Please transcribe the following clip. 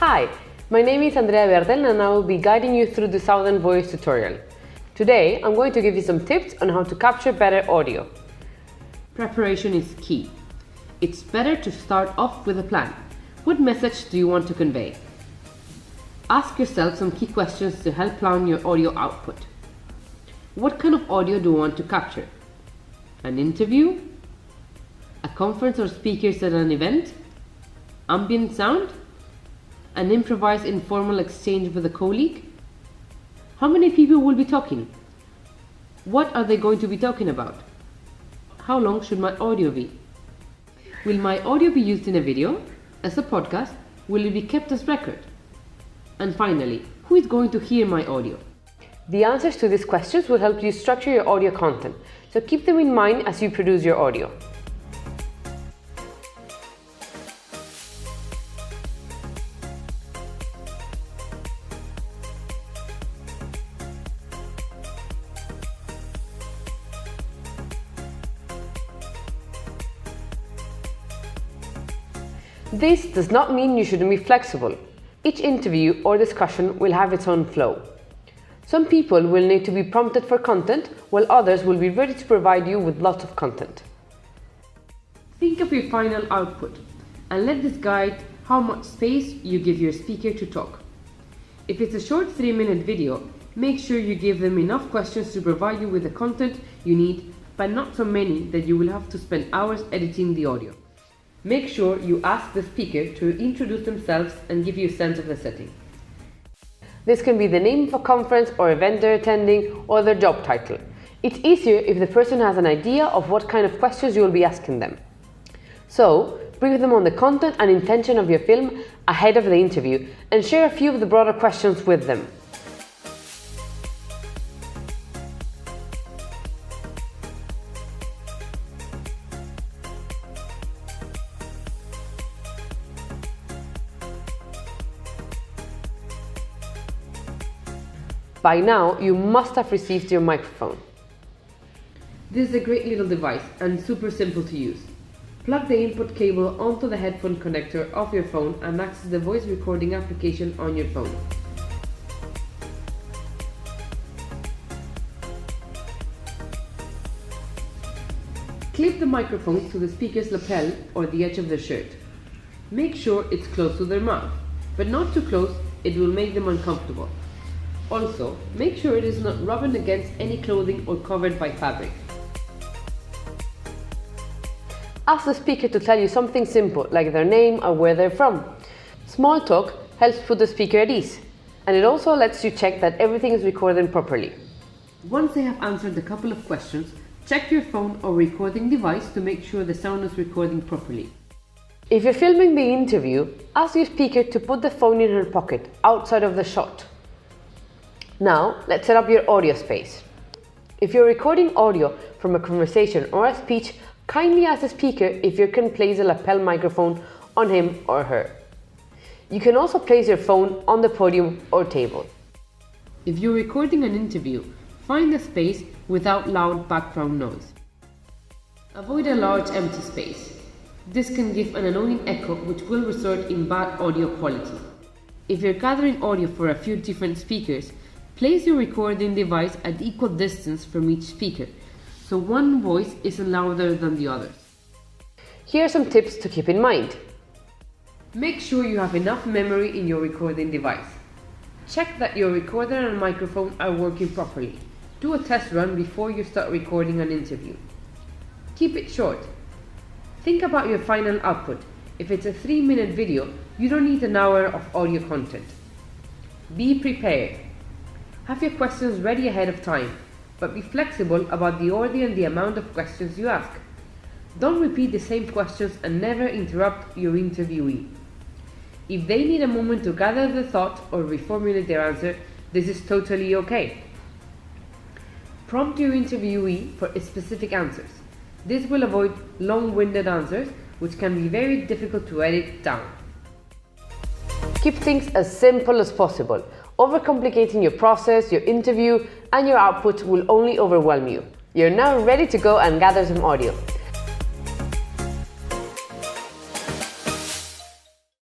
Hi, my name is Andrea Verdel and I will be guiding you through the Sound and Voice tutorial. Today, I'm going to give you some tips on how to capture better audio. Preparation is key. It's better to start off with a plan. What message do you want to convey? Ask yourself some key questions to help plan your audio output. What kind of audio do you want to capture? An interview? A conference or speakers at an event? Ambient sound? An improvised informal exchange with a colleague? How many people will be talking? What are they going to be talking about? How long should my audio be? Will my audio be used in a video, as a podcast? Will it be kept as record? And finally, who is going to hear my audio? The answers to these questions will help you structure your audio content, so keep them in mind as you produce your audio. This does not mean you shouldn't be flexible. Each interview or discussion will have its own flow. Some people will need to be prompted for content, while others will be ready to provide you with lots of content. Think of your final output and let this guide how much space you give your speaker to talk. If it's a short 3-minute video, make sure you give them enough questions to provide you with the content you need, but not so many that you will have to spend hours editing the audio. Make sure you ask the speaker to introduce themselves and give you a sense of the setting. This can be the name of a conference or event they're attending or their job title. It's easier if the person has an idea of what kind of questions you will be asking them. So, brief them on the content and intention of your film ahead of the interview and share a few of the broader questions with them. By now, you must have received your microphone. This is a great little device and super simple to use. Plug the input cable onto the headphone connector of your phone and access the voice recording application on your phone. Clip the microphone to the speaker's lapel or the edge of their shirt. Make sure it's close to their mouth, but not too close, it will make them uncomfortable. Also, make sure it is not rubbing against any clothing or covered by fabric. Ask the speaker to tell you something simple, like their name or where they're from. Small talk helps put the speaker at ease, and it also lets you check that everything is recorded properly. Once they have answered a couple of questions, check your phone or recording device to make sure the sound is recording properly. If you're filming the interview, ask your speaker to put the phone in her pocket, outside of the shot. Now, let's set up your audio space. If you're recording audio from a conversation or a speech, kindly ask the speaker if you can place a lapel microphone on him or her. You can also place your phone on the podium or table. If you're recording an interview, find a space without loud background noise. Avoid a large empty space. This can give an annoying echo which will result in bad audio quality. If you're gathering audio for a few different speakers, place your recording device at equal distance from each speaker, so one voice isn't louder than the others. Here are some tips to keep in mind. Make sure you have enough memory in your recording device. Check that your recorder and microphone are working properly. Do a test run before you start recording an interview. Keep it short. Think about your final output. If it's a 3-minute video, you don't need an hour of audio content. Be prepared. Have your questions ready ahead of time, but be flexible about the order and the amount of questions you ask. Don't repeat the same questions and never interrupt your interviewee. If they need a moment to gather their thought or reformulate their answer, this is totally okay. Prompt your interviewee for specific answers. This will avoid long-winded answers, which can be very difficult to edit down. Keep things as simple as possible. Overcomplicating your process, your interview, and your output will only overwhelm you. You're now ready to go and gather some audio.